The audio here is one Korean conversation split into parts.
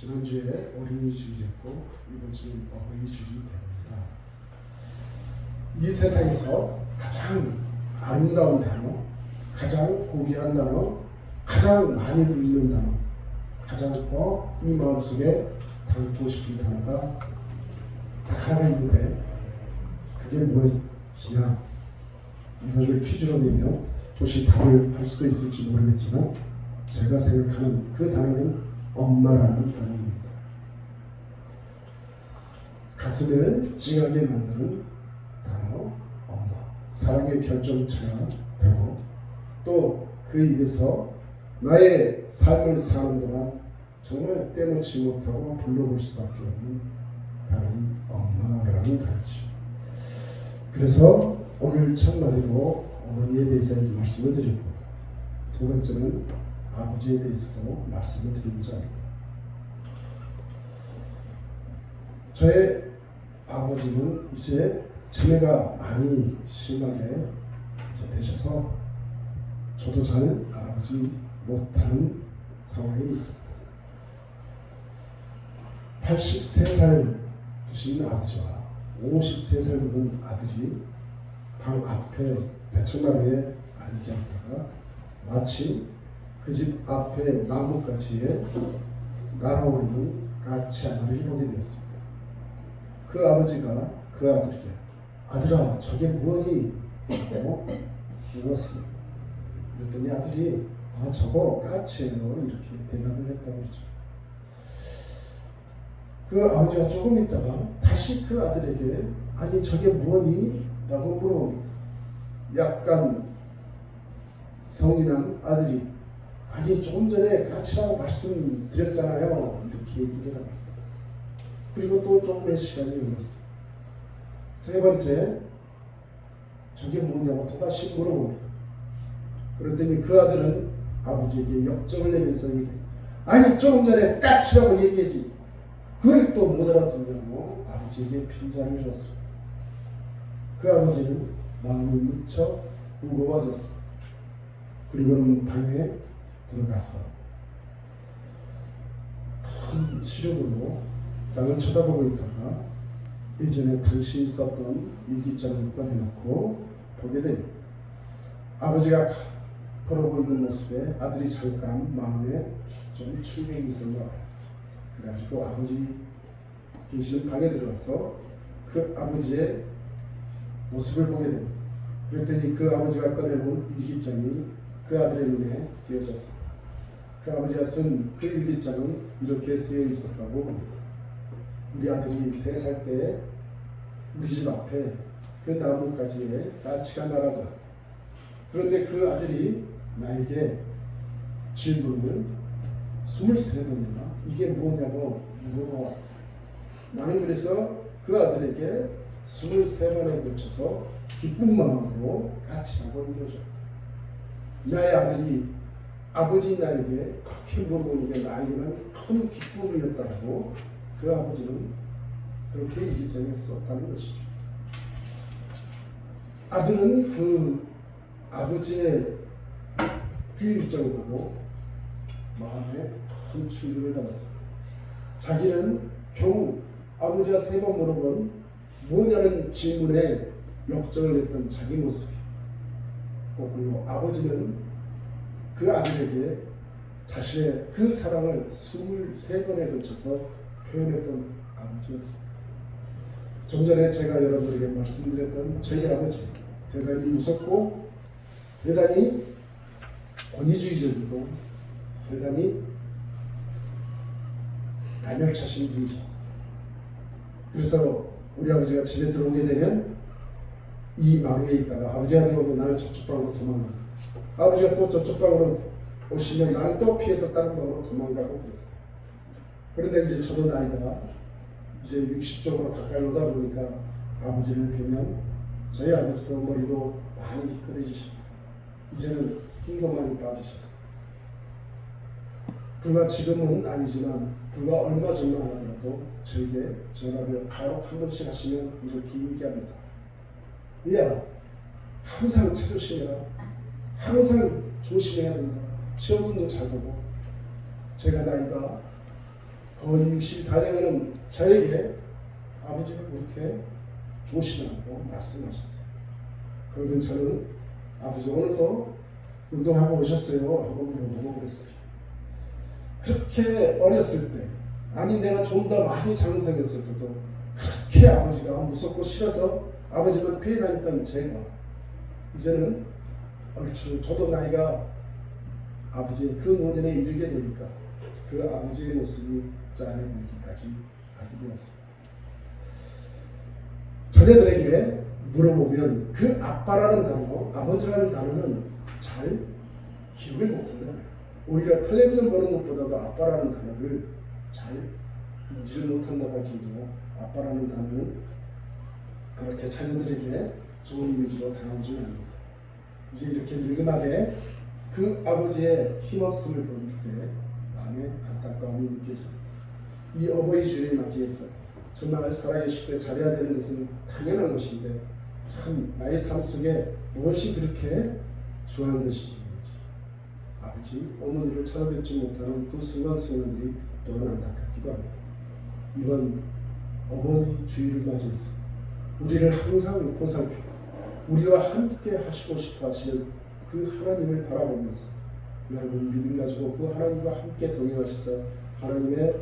지난주에 어린이 주일이었고 이번 주는 어버이 주일이 됩니다. 이 세상에서 가장 아름다운 단어, 가장 고귀한 단어, 가장 많이 불리는 단어, 가장 꼭 이 마음속에 담고 싶은 단어가 딱 하나가 있는데 그게 무엇이냐? 이것을 퀴즈로 내면 혹시 답을 할 수도 있을지 모르겠지만 제가 생각하는 그 단어는 엄마라는 단어입니다. 가슴을 찡하게 만드는 단어 엄마. 사랑의 결정체가 되고 또 그 입에서 나의 삶을 사는 동안 정말 떼놓지 못하고 불러볼 수밖에 없는 단어인 엄마라는 단어죠. 그래서 오늘 첫 마디로 어머니에 대해서 말씀을 드리고 두 번째는 아버지에 대해서도 말씀을 드리고자 합니다. 저의 아버지는 이제 치매가 많이 심하게 되셔서 저도 잘 알아보지 못하는 상황에 있습니다. 83살 되신 아버지와 53살 먹은 아들이 방 앞에 대청마루에 앉아있다가 마치 그 집 앞에 나뭇가지에 날아오르는 까치 하나를 보게 되었습니다. 그 아버지가 그 아들에게 아들아 저게 무엇이? 라고 물었습니다. 그랬더니 아들이 저거 까치예요 이렇게 대답을 했다고 그러죠. 그 아버지가 조금 있다가 다시 그 아들에게 아니 저게 무엇이? 라고 물어봅니다. 약간 성인한 아들이 아니 조금 전에 까치라고 말씀드렸잖아요 이렇게 얘기를 합니다. 그리고 또 조금의 시간이 흘렀어요. 세 번째 저게 뭐냐고 또다시 물어봅니다. 그랬더니 그 아들은 아버지에게 역정을 내면서 얘기해요. 아니 조금 전에 까치라고 얘기했지 그걸 또 못 알아듣냐고 아버지에게 핀잔을 주었습니다. 그 아버지는 마음이 무척 무거워졌습니다. 그리고는 방에 들어가서 큰 시력으로 땅을 쳐다보고 있다가 예전에 당신이 썼던 일기장을 꺼내놓고 보게 됩니다. 아버지가 걸어오고 있는 모습에 아들이 잠깐 마음에 좀 충격이 있었나 봐요. 그래가지고 아버지 계시는 방에 들어가서 그 아버지의 모습을 보게 됩니다. 그랬더니 그 아버지가 꺼내놓은 일기장이 그 아들의 눈에 띄어졌습니다. 그 아버지가 쓴 그 일기장은 이렇게 쓰여 있었다고 봅니다. 우리 아들이 3살 때 우리 집 앞에 그 나뭇가지에 까치가 날아들었다. 그런데 그 아들이 나에게 질문을 23번이나 이게 뭐냐고 물어봐. 나는 그래서 그 아들에게 23번에 걸쳐서 기쁜 마음으로 까치라고 읽어줬다. 나의 아들이 아버지 나에게 그렇게 물어보는 게 나에게는 큰 기쁨이었다고 그 아버지는 그렇게 일기장에 썼다는 것이죠. 아들은 그 아버지의 그 일정을 보고 마음에 큰 충격을 받았습니다. 자기는 겨우 아버지가 3번 물어본 뭐냐는 질문에 역정을 했던 자기 모습이 그리고 아버지는 그 아들에게 자신의 그 사랑을 23번에 걸쳐서 표현했던 아버지였습니다. 좀 전에 제가 여러분에게 말씀드렸던 저희 아버지 대단히 무섭고 대단히 권위주의적이고 대단히 남열차신 분이셨어요. 그래서 우리 아버지가 집에 들어오게 되면 이 마루에 있다가 아버지가 들어오면 나는 저쪽 방으로 도망가고 아버지가 또 저쪽 방으로 오시면 나는 또 피해서 다른 방으로 도망가고 그랬어요. 그런데 이제 저도 나이가 이제 60쪽으로 가까이 오다 보니까 아버지를 뵈면 저희 아버지도 머리도 많이 희끗해지셨고 이제는 힘도 많이 빠지셨어요. 불과 지금은 아니지만 불과 얼마 전만 하더라도 저에게 전화를 바로 한 번씩 하시면 이렇게 얘기합니다. 야, 항상 차조심해라. 항상 조심해야 된다. 시험분도 잘 보고. 제가 나이가 거의 60이 다 돼가는 저에게 아버지가 그렇게 조심하고 말씀하셨어요. 그러면 저는 아버지 오늘도 운동하고 오셨어요? 하고 물어보고 그랬어요. 그렇게 어렸을 때, 아니 내가 좀 더 많이 장성했을 때도 그렇게 아버지가 무섭고 싫어서 아버지만 피해 다녔던 제가 이제는 얼추 저도 나이가 아버지의 그 노년에 이르게 되니까 그 아버지의 모습이 짠해 보이기까지 하게 되었습니다. 자녀들에게 물어보면 그 아빠라는 단어, 아버지라는 단어는 잘 기억을 못한다. 오히려 텔레비전 보는 것보다도 아빠라는 단어를 잘 인지를 못한다고 할 정도로 아빠라는 단어는 그렇게 자녀들에게 좋은 이미지로 다가오지는 않는다. 이제 이렇게 늙음하게 그 아버지의 힘없음을 볼 때 마음에 안타까움이 느껴집니다. 이 어버이 주일을 맞이해서 정말 살아계실 때 잘해야 되는 것은 당연한 것인데 참 나의 삶 속에 무엇이 그렇게 중요한 것인지 아버지, 어머니를 찾아뵙지 못하는 그 순간순간들이 또한 안타깝기도 합니다. 이번 어머니 주일을 맞이해서 우리를 항상 보살피고 우리와 함께 하시고 싶어 하시는 그 하나님을 바라보면서 여러분 믿음 가지고 그 하나님과 함께 동행하셔서 하나님의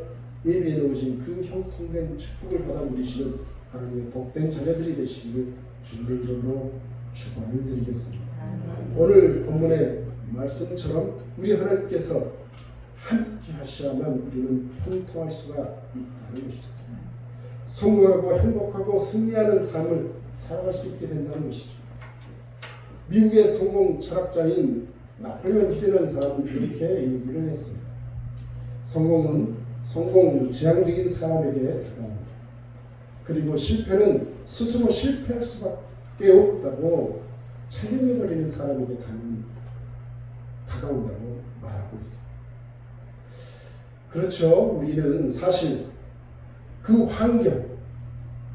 예비해 놓으신 그 형통된 축복을 받아 누리시는 하나님의 복된 자녀들이 되시기를 주님의 이름으로 축원을 드리겠습니다. 오늘 본문의 말씀처럼 우리 하나님께서 함께 하셔야만 우리는 형통할 수가 있다는 것이죠. 성공하고 행복하고 승리하는 삶을 살아갈 수 있게 된다는 것이죠. 미국의 성공 철학자인 나폴레옹 힐이라는 사람은 이렇게 얘기를 했습니다. 성공은 성공 지향적인 사람에게 다가옵니다. 그리고 실패는 스스로 실패할 수밖에 없다고 체념해버리는 사람에게 다가온다고 말하고 있습니다. 그렇죠. 우리는 사실 그 환경,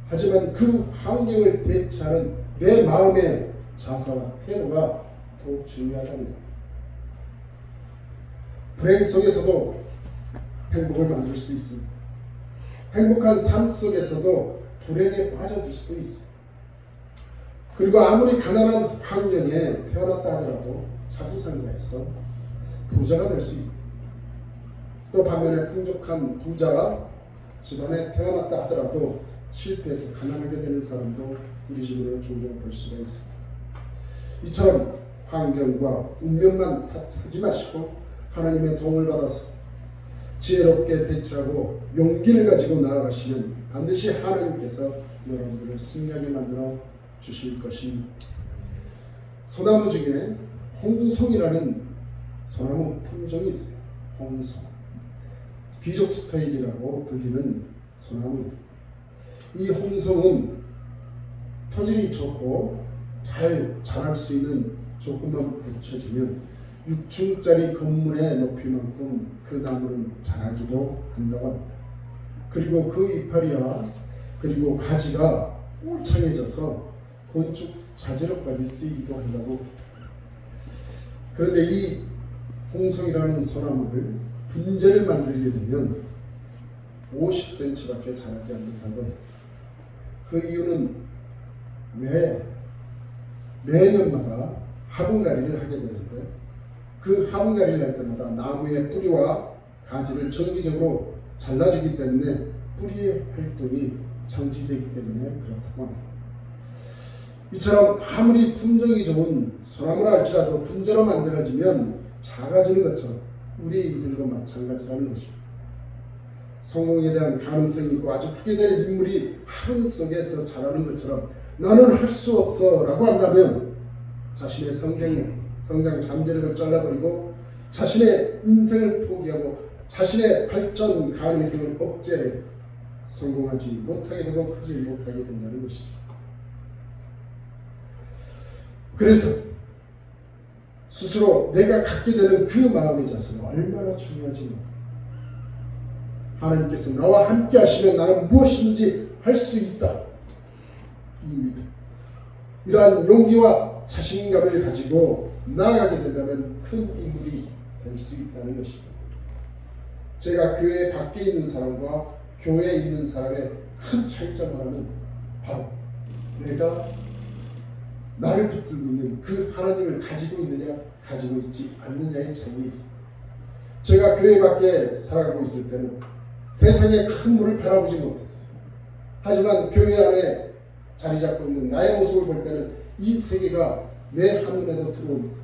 하지만 그 환경을 대처하는 내 마음의 자세와 태도가 더욱 중요하다는 것. 불행 속에서도 행복을 만들 수 있습니다. 행복한 삶 속에서도 불행에 빠져들 수도 있습니다. 그리고 아무리 가난한 환경에 태어났다 하더라도 자수성가해서 부자가 될 수 있고 또 반면에 풍족한 부자가 집안에 태어났다 하더라도 실패해서 가난하게 되는 사람도 우리 주변에 종종 볼 수가 있습니다. 이처럼 환경과 운명만 탓하지 마시고 하나님의 도움을 받아서 지혜롭게 대처하고 용기를 가지고 나아가시면 반드시 하나님께서 여러분들을 승리하게 만들어 주실 것입니다. 소나무 중에 홍송이라는 소나무 품종이 있어요. 홍송. 귀족 스타일이라고 불리는 소나무입니다. 이 홍송은 토질이 좋고 잘 자랄 수 있는 조금만 붙여지면 6층짜리 건물의 높이만큼 그 나무는 자라기도 한다고 합니다. 그리고 그 이파리와 그리고 가지가 울창해져서 건축 자재로까지 쓰이기도 한다고. 그런데 이 홍송이라는 소나무를 분재를 만들게 되면 50cm밖에 자라지 않는다고 해요. 그 이유는 왜 매년마다 화분갈이를 하게 되는데 그 화분갈이를 할 때마다 나무의 뿌리와 가지를 정기적으로 잘라주기 때문에 뿌리의 활동이 정지되기 때문에 그렇다고 합니다. 이처럼 아무리 품종이 좋은 소나무라 할지라도 분재로 만들어지면 작아지는 것처럼 우리의 인생도 마찬가지라는 것입니다. 성공에 대한 가능성이 있고 아주 크게 될 인물이 화분 속에서 자라는 것처럼 나는 할 수 없어 라고 한다면 자신의 성장 잠재력을 잘라버리고 자신의 인생을 포기하고 자신의 발전 가능성을 억제해 성공하지 못하게 되고 크지 못하게 된다는 것이죠. 그래서 스스로 내가 갖게 되는 그 마음의 자세가 얼마나 중요한지 모릅니다. 하나님께서 나와 함께 하시면 나는 무엇인지 할 수 있다. 이 믿음. 이러한 용기와 자신감을 가지고 나아가게 된다면 큰 인물이 될 수 있다는 것입니다. 제가 교회 밖에 있는 사람과 교회에 있는 사람의 큰 차이점을 하는 바로 내가 나를 붙들고 있는 그 하나님을 가지고 있느냐 가지고 있지 않느냐의 차이가 있습니다. 제가 교회 밖에 살아가고 있을 때는 세상의 큰 물을 바라보지 못했어요. 하지만 교회 안에 자리 잡고 있는 나의 모습을 볼 때는 이 세계가 내 한눈에도 들어옵니다.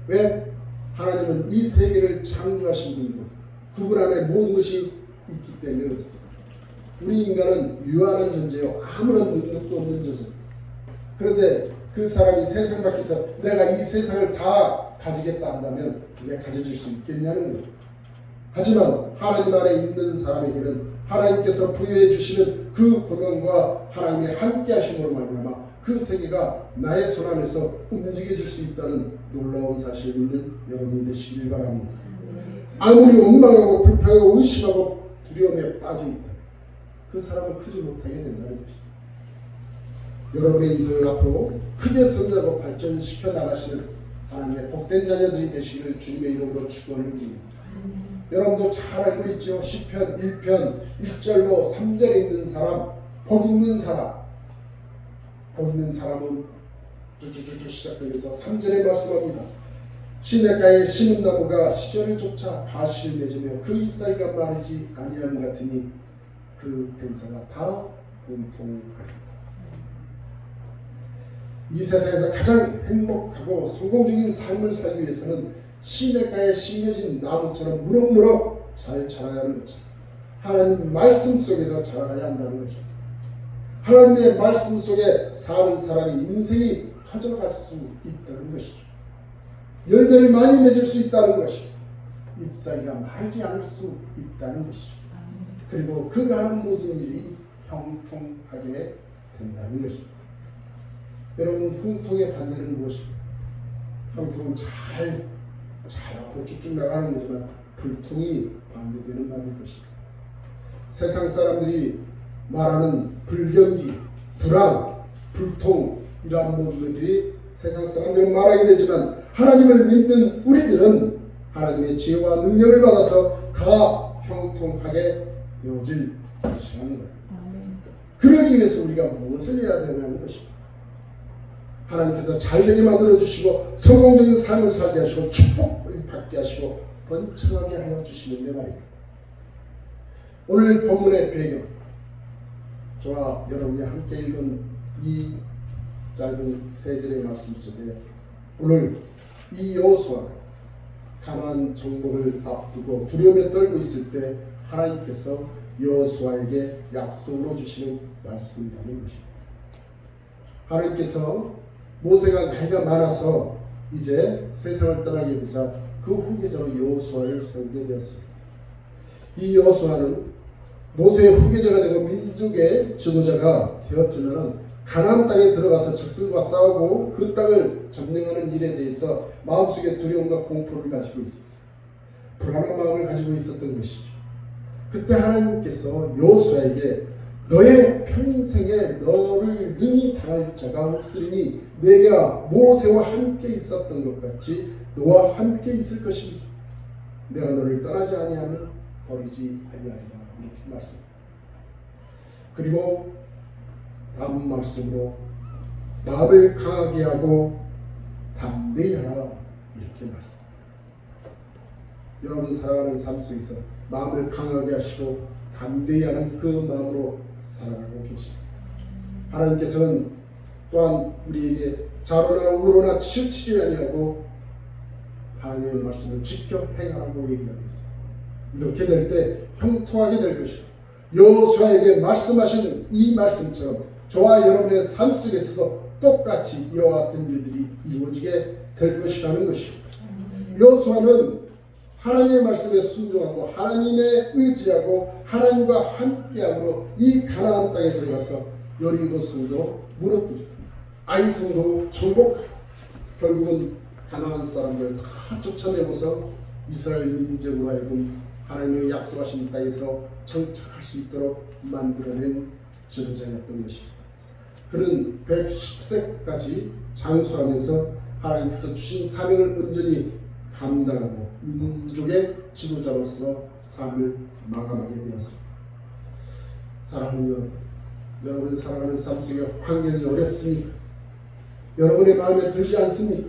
왜? 하나님은 이 세계를 창조하신 분이고 그분 안에 모든 것이 있기 때문에 그렇습니다. 우리 인간은 유한한 존재요. 아무런 능력도 없는 존재입니다. 그런데 그 사람이 세상 밖에서 내가 이 세상을 다 가지겠다 한다면 그게 가져질 수 있겠냐는 거예요. 하지만 하나님 안에 있는 사람에게는 하나님께서 부여해 주시는 그 권한과 하나님의 함께 하심으로 말미암아 그 세계가 나의 손 안에서 움직여질 수 있다는 놀라운 사실을 믿는 여러분이 되시길 바랍니다. 아무리 원망하고 불평하고 의심하고 두려움에 빠져 있다, 그 사람은 크지 못하게 된다는 것입니다. 여러분의 인생을 앞으로 크게 성장하고 발전시켜 나가시는 하나님의 복된 자녀들이 되시기를 주님의 이름으로 축원을 드립니다. 여러분도 잘 알고 있죠. 시편 1편 1절로 3절에 있는 사람, 복 있는 사람. 복 있는 사람은 쭉쭉쭉 시작되면서 3절에 말씀합니다. 시냇가에 심은 나무가 시절을 쫓아 가시를 맺으며 그 잎사귀가 마르지 아니함 같으니 그 행사가 다 분통하리라. 이 세상에서 가장 행복하고 성공적인 삶을 살기 위해서는 시냇가에 심겨진 나무처럼 무럭무럭 잘 자라야 하는 거죠. 하나님 말씀 속에서 자라가야 한다는 거죠. 하나님의 말씀 속에 사는 사람이 인생이 커져갈 수 있다는 것이죠. 열매를 많이 맺을 수 있다는 것이죠. 잎사귀가 마르지 않을 수 있다는 것이죠. 그리고 그가 하는 모든 일이 형통하게 된다는 것입니다. 여러분, 형통의 반대는 무엇입니까? 형통은 잘 앞으로 쭉쭉 나가는 거지만 불통이 반대되는 말일 것입니다. 세상 사람들이 말하는 불경기, 불안, 불통 이러한 모든 것들이 세상 사람들은 말하게 되지만 하나님을 믿는 우리들은 하나님의 지혜와 능력을 받아서 더 형통하게 되어질 것이라는 거예요. 그러기 위해서 우리가 무엇을 해야 되냐는 것입니다. 하나님께서 잘되게 만들어주시고 성공적인 삶을 살게 하시고 축복을 받게 하시고 번창하게 하여 주시는데 말입니다. 오늘 본문의 배경, 저와 여러분이 함께 읽은 이 짧은 세 절의 말씀 속에 오늘 이 여호수아가 가나안 정복을 앞두고 두려움에 떨고 있을 때 하나님께서 여호수아에게 약속으로 주시는 말씀이라는 것입니다. 하나님께서 모세가 나이가 많아서 이제 세상을 떠나게 되자 그 후계자로 여호수아를 세우게 되었습니다. 이 여호수아는 모세의 후계자가 되고 민족의 지도자가 되었지만 가나안 땅에 들어가서 적들과 싸우고 그 땅을 점령하는 일에 대해서 마음속에 두려움과 공포를 가지고 있었어요. 불안한 마음을 가지고 있었던 것이죠. 그때 하나님께서 여호수아에게 너의 평생에 너를 능히 당할 자가 없으리니 내가 모세와 함께 있었던 것 같이 너와 함께 있을 것이니 내가 너를 떠나지 아니하면 버리지 아니하리라. 이렇게 말씀합니다. 그리고 다음 말씀으로 마음을 강하게 하고 담대히 하라. 이렇게 말씀합니다. 여러분 살아가는 삶 속에서 마음을 강하게 하시고 담대히 하는 그 마음으로 살아가고 계십니다. 하나님께서는 또한 우리에게 좌로나 우로나 치우치지 아니하고 하나님의 말씀을 지켜 행하라고 얘기하고 있습니다. 이렇게 될 때 형통하게 될 것이고 여호수아에게 말씀하신 이 말씀처럼 저와 여러분의 삶 속에서도 똑같이 이와 같은 일들이 이루어지게 될 것이라는 것입니다. 여호수아는 하나님의 말씀에 순종하고 하나님의 의지하고 하나님과 함께함으로 이 가나안 땅에 들어가서 여리고 성도 무너뜨리고 아이 성도 정복하고 결국은 가나안 사람들 다 쫓아내고서 이스라엘 민족으로 하여금 하나님의 약속하신 땅에서 정착할 수 있도록 만들어낸 지도자였던 것입니다. 그는 110세까지 장수하면서 하나님께서 주신 사명을 온전히 감당하고 민족의 지도자로서 삶을 마감하게 되었습니다. 사랑하는 여러분, 여러분 살아가는 삶 속에 환경이 어렵습니까? 여러분의 마음에 들지 않습니까?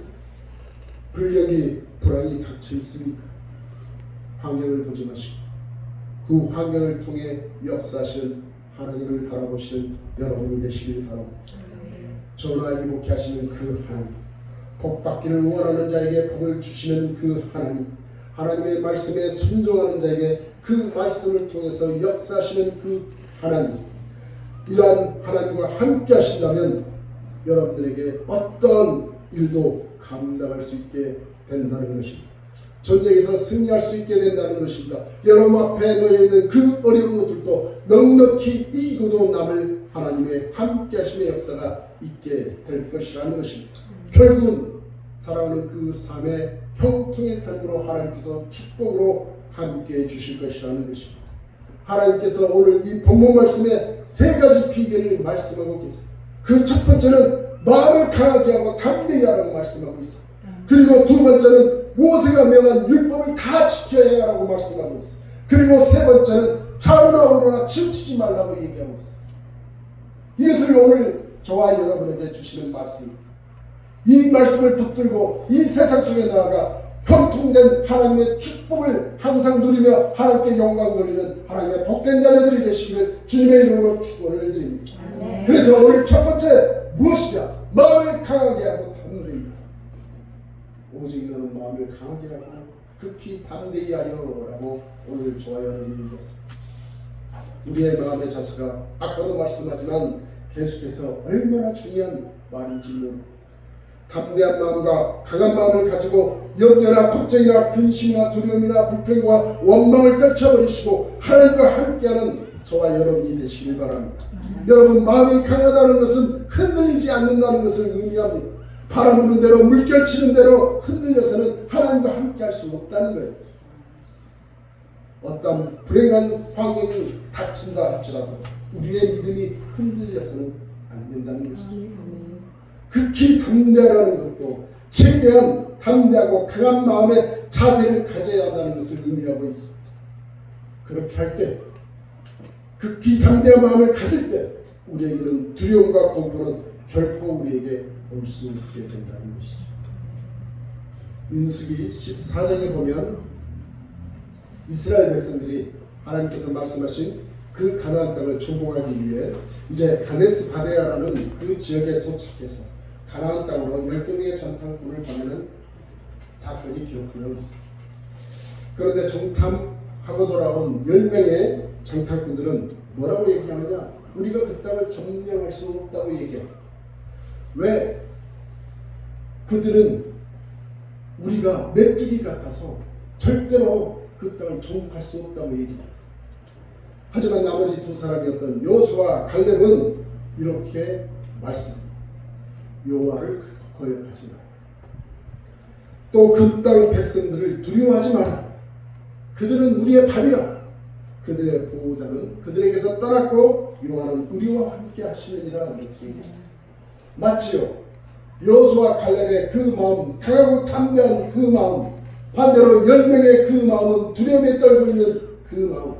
불력이 불안이 닥쳐 있습니까? 환경을 보지 마시고 그 환경을 통해 역사하시는 하나님을 바라보시는 여러분이 되시길 바랍니다. 전화 이복케 하시는 그 하나님, 복 받기를 원하는 자에게 복을 주시는 그 하나님, 하나님의 말씀에 순종하는 자에게 그 말씀을 통해서 역사하시는 그 하나님, 이러한 하나님과 함께 하신다면 여러분들에게 어떤 일도 감당할 수 있게 된다는 것입니다. 전쟁에서 승리할 수 있게 된다는 것입니다. 여러분 앞에 놓여 있는 그 어려운 것들도 넉넉히 이기고도 남을 하나님의 함께 하심의 역사가 있게 될 것이라는 것입니다. 결국은 살아가는 그 삶의 형통의 삶으로 하나님께서 축복으로 함께 해 주실 것이라는 것입니다. 하나님께서 오늘 이 본문 말씀에 세 가지 비결을 말씀하고 계세요. 그 첫 번째는 마음을 강하게 하고 담대히 하라고 말씀하고 있습니다. 그리고 두 번째는 모세가 명한 율법을 다 지켜야 하라고 말씀하고 있어요. 그리고 세 번째는 차로나 오로나 치우치지 말라고 얘기하고 있어요. 이것을 오늘 저와 여러분에게 주시는 말씀입니다. 이 말씀을 붙들고 이 세상 속에 나아가 형통된 하나님의 축복을 항상 누리며 하나님께 영광 돌리는 하나님의 복된 자녀들이 되시기를 주님의 이름으로 축원을 드립니다. 그래서 오늘 첫 번째 무엇이냐? 마음을 강하게 하고 담대히, 오직 너는 마음을 강하게 하고 극히 담대히 하여라고 오늘 저와 여러분이 읽었습니다. 우리의 마음의 자세가 아까도 말씀하지만 계속해서 얼마나 중요한 말인지 모릅니다. 담대한 마음과 강한 마음을 가지고 염려나 걱정이나 근심이나 두려움이나 불평과 원망을 떨쳐버리시고 하나님과 함께하는 저와 여러분이 되시길 바랍니다. 여러분, 마음이 강하다는 것은 흔들리지 않는다는 것을 의미합니다. 바람 부는 대로 물결치는 대로 흔들려서는 하나님과 함께할 수 없다는 거예요. 어떤 불행한 환경이 닥친다 할지라도 우리의 믿음이 흔들려서는 안 된다는 것이죠. 극히 담대하라는 것도 최대한 담대하고 강한 마음의 자세를 가져야 한다는 것을 의미하고 있습니다. 그렇게 할 때, 극히 담대한 마음을 가질 때 우리에게는 두려움과 공포는 결코 우리에게 올 수 없게 된다는 것이죠. 민수기 14장에 보면 이스라엘 백성들이 하나님께서 말씀하신 그 가나안 땅을 정복하기 위해 이제 가데스 바네아라는 그 지역에 도착해서 가나안 땅으로 12명의 정탐꾼을 보내는 사건이 기록되어 있습니다. 그런데 정탐하고 돌아온 10명의 정탐꾼들은 뭐라고 얘기하느냐? 우리가 그 땅을 점령할 수 없다고 얘기합니다. 왜? 그들은 우리가 메뚜기 같아서 절대로 그 땅을 정복할 수 없다고 얘기합니다. 하지만 나머지 두 사람이었던 여호수아와 갈렙은 이렇게 말씀합니다. 여호와를 거역하지 마라. 또 그 땅 백성들을 두려워하지 마라. 그들은 우리의 밥이라. 그들의 보호자는 그들에게서 떠났고 여호와는 우리와 함께 하시느니라. 이렇게 얘기합니다. 맞지요? 여호수아와 갈렙의 그 마음, 강하고 담대한 그 마음, 반대로 10명의 그 마음은 두려움에 떨고 있는 그 마음,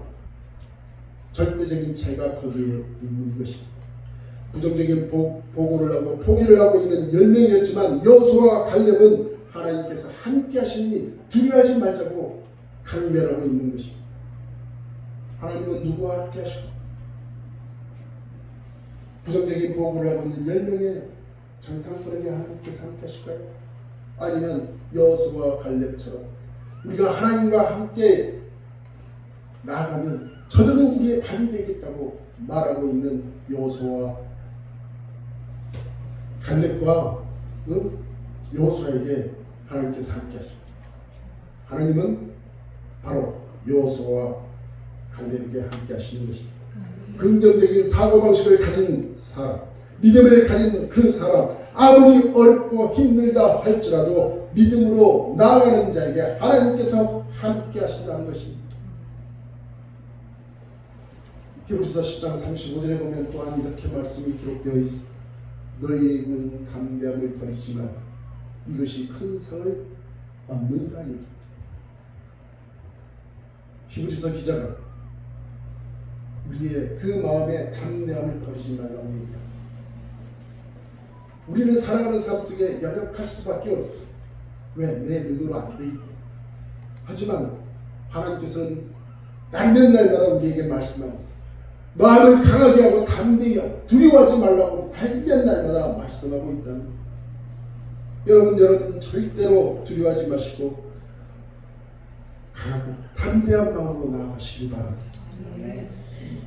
절대적인 차이가 거기에 있는 것입니다. 부정적인 보고를 하고 포기를 하고 있는 10명이었지만 여호수아와 갈렙은 하나님께서 함께 하시니 두려워하지 말자고 강변하고 있는 것입니다. 하나님은 누구와 함께 하시고 부정적인 보고를 하고 있는 10명의 정탐꾼에게 하나님께서 함께 하실까요? 아니면 여호수아와 갈렙처럼 우리가 하나님과 함께 나아가면 저들은 우리의 밥이 되겠다고 말하고 있는 여호수아와 갈렙과 여호수아에게 하나님께서 함께 하십니다. 하나님은 바로 여호수아와 갈렙에게 함께 하시는 것입니다. 긍정적인 사고방식을 가진 사람, 믿음을 가진 그 사람, 아무리 어렵고 힘들다 할지라도 믿음으로 나아가는 자에게 하나님께서 함께 하신다는 것입니다. 히브리서 10장 35절에 보면 또한 이렇게 말씀이 기록되어 있습니다. 너희는 담대함을 버리지 마라. 이것이 큰 상을 얻는다. 히브리서 기자가 우리의 그 마음의 담대함을 버리지 말라고 얘기합니다. 우리는 살아가는 삶 속에 연약할 수밖에 없어. 왜? 내 능으로 안 돼 있대. 하지만 하나님께서는 날면 날마다 우리에게 말씀하고 있어. 마음을 강하게 하고 담대히 하고 두려워하지 말라고 날면 날마다 말씀하고 있다는 거예요. 여러분 절대로 두려워하지 마시고 강하고 담대한 마음으로 나아가시길 바랍니다.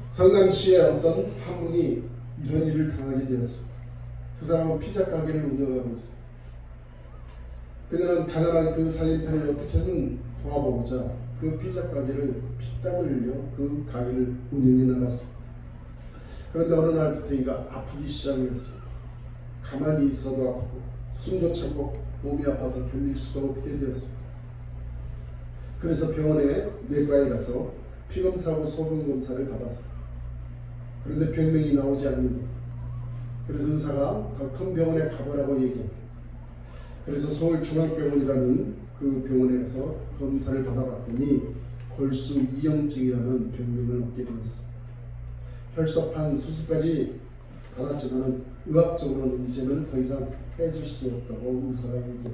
성남시의 어떤 한 분이 이런 일을 당하게 되었습니다. 그 사람은 피자 가게를 운영하고 있었어요. 그녀는 가난한 그 살림살이를 어떻게든 도와보고자 그 피자 가게를 피땀을 흘려 그 가게를 운영해 나갔습니다. 그런데 어느 날부터인가 아프기 시작을 했습니다. 가만히 있어도 아프고 숨도 차고 몸이 아파서 견딜 수가 없게 되었습니다. 그래서 병원에 내과에 가서 피검사하고 소변검사를 받았어요. 그런데 병명이 나오지 않는 거예요. 그래서 의사가 더 큰 병원에 가보라고 얘기합니다. 그래서 서울중앙병원이라는 그 병원에 가서 검사를 받아봤더니 골수 이형증이라는 병명을 얻게 되었습니다. 혈소판 수술까지 받았지만 의학적으로는 이제는 더 이상 해줄 수 없다고 의사가 얘기합니다.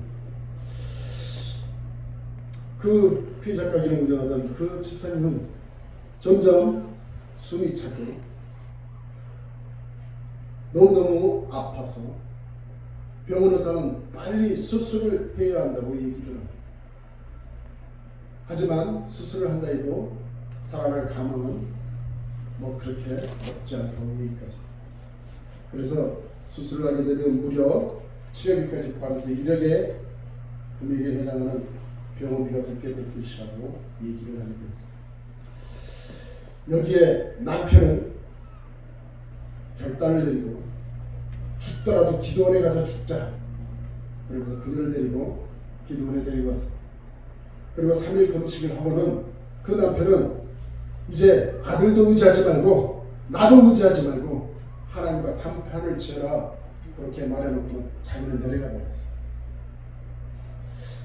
그 피자 가게를 운영하던 그 집사님은 점점 숨이 차고 너무너무 아파서 병원 의사는 빨리 수술을 해야 한다고 얘기를 합니다. 하지만 수술을 한다 해도 살아날 가망은 그렇게 없지 않다고 얘기까지. 그래서 수술을 하게 되면 무려 치료비까지 포함해서 1억의 금액에 해당하는 병원비가 들게 될 것이라고 얘기를 하게 됐습니다. 여기에 남편은 결단을 내리고 죽더라도 기도원에 가서 죽자. 그러면서 그녀를 데리고 기도원에 데리고 왔습니다. 그리고 3일 금식을 하고는 그 남편은 이제 아들도 의지하지 말고 나도 의지하지 말고 하나님과 담판을 지어라 그렇게 말해놓고 자기는 내려가 버렸어요.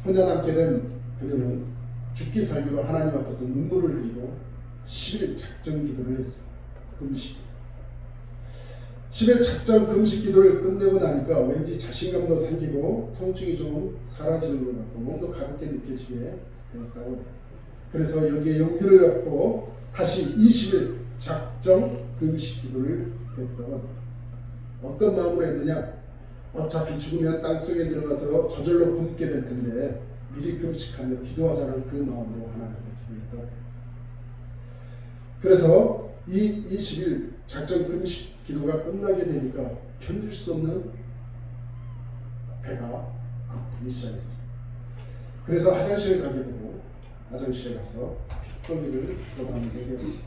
혼자 남게 된 그녀는 죽기 살기로 하나님 앞에서 눈물을 흘리고 10일 작정 기도를 했어요. 금식. 10일 작정 금식 기도를 끝내고 나니까 왠지 자신감도 생기고 통증이 좀 사라지는 것 같고 몸도 가볍게 느껴지게 되었다고 해요. 그래서 여기에 용기를 갖고 다시 20일 작정 금식 기도를 했다고 합니다. 어떤 마음으로 했느냐? 어차피 죽으면 땅속에 들어가서 저절로 굶게 될 텐데 미리 금식하며 기도하자는 그 마음으로 하나님께 기도했다고 해요. 그래서 이 20일 작정 금식 기도가 끝나게 되니까 견딜 수 없는 배가 아프기 시작했어요. 그래서 화장실을 가게 되고 화장실에 가서 핏거기를 쏟아내게 되었어요.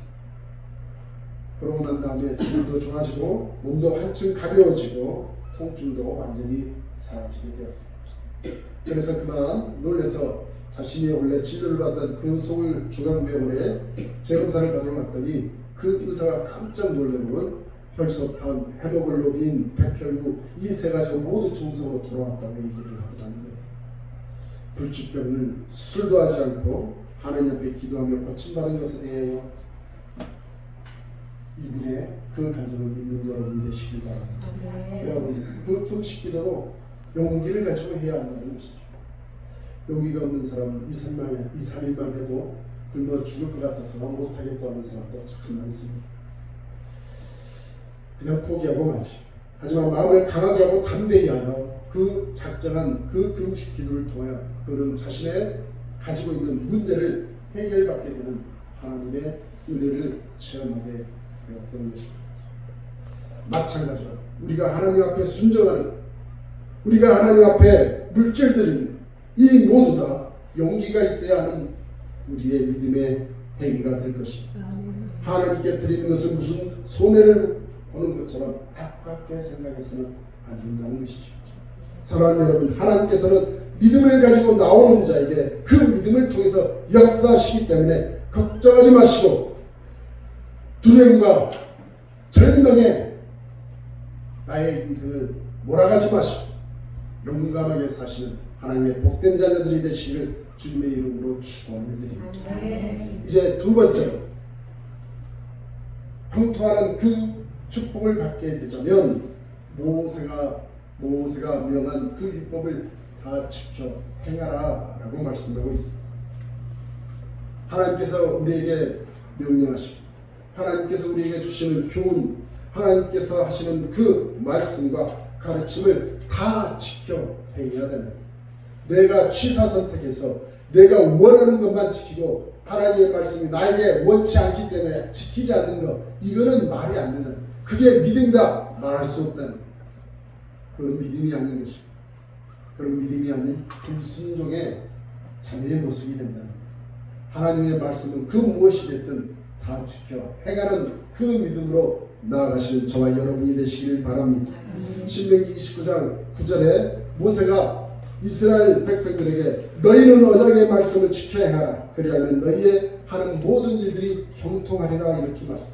그러고 난 다음에 기분도 좋아지고 몸도 한층 가벼워지고 통증도 완전히 사라지게 되었습니다. 그래서 그만 놀라서 자신이 원래 진료를 받던 그 서울 중앙병원에 재검사를 받으러 갔더니 그 의사가 깜짝 놀라고는 혈소판, 헤모글로빈, 백혈구 이 세 가지가 모두 정상으로 돌아왔다고 얘기를 하더라는 거예요. 불치병을 술도 하지 않고 하나님 앞에 기도하며 고침받은 것에 대하여 이분의 그 간증을 믿는 여러분이 되시길 바랍니다. 여러분 그 금식 기도도 용기를 가지고 해야 한다는 것이죠. 용기가 없는 사람은 2, 3일만 해도 굶어 죽을 것 같아서 못하겠다 하는 사람도 참 많습니다. 그냥 포기하고 말지. 하지만 마음을 강하게 하고 담대히 하여 그 작정한 그 금식 기도를 통하여 그는 자신의 가지고 있는 문제를 해결받게 되는 하나님의 은혜를 체험하게 되었던 것입니다. 마찬가지로 우리가 하나님 앞에 순종하는, 우리가 하나님 앞에 물질 드리는 이 모두 다 용기가 있어야 하는 우리의 믿음의 행위가 될 것입니다. 하나님께 드리는 것은 무슨 손해를 보는 것처럼 아깝게 생각해서는 안 된다는 것이죠. 사랑하는 여러분, 하나님께서는 믿음을 가지고 나오는 자에게 그 믿음을 통해서 역사하시기 때문에 걱정하지 마시고 두려움과 절망에 나의 인생을 몰아가지 마시고 용감하게 사시는 하나님의 복된 자녀들이 되시기를 주님의 이름으로 축원을 드립니다. 아멘. 이제 두 번째로 형통하는 그 축복을 받게 되자면 모세가 명한 그 율법을 다 지켜 행하라라고 말씀하고 있습니다. 하나님께서 우리에게 명령하시고 하나님께서 우리에게 주시는 교훈, 하나님께서 하시는 그 말씀과 가르침을 다 지켜 행해야 됩니다. 내가 취사 선택해서 내가 원하는 것만 지키고 하나님의 말씀이 나에게 원치 않기 때문에 지키지 않는 것, 이거는 말이 안 된다. 그게 믿음이다 말할 수 없다는 것. 그런 믿음이 아닌 것이, 그런 믿음이 아닌 불순종의 자녀의 모습이 된다는 것. 하나님의 말씀은 그 무엇이 됐든 다 지켜 행하는 그 믿음으로 나아가시는 저와 여러분이 되시길 바랍니다. 신명기 29장 9절에 모세가 이스라엘 백성들에게 너희는 언약의 말씀을 지켜야 하라. 그리하면 너희의 하는 모든 일들이 형통하리라 이렇게 말씀.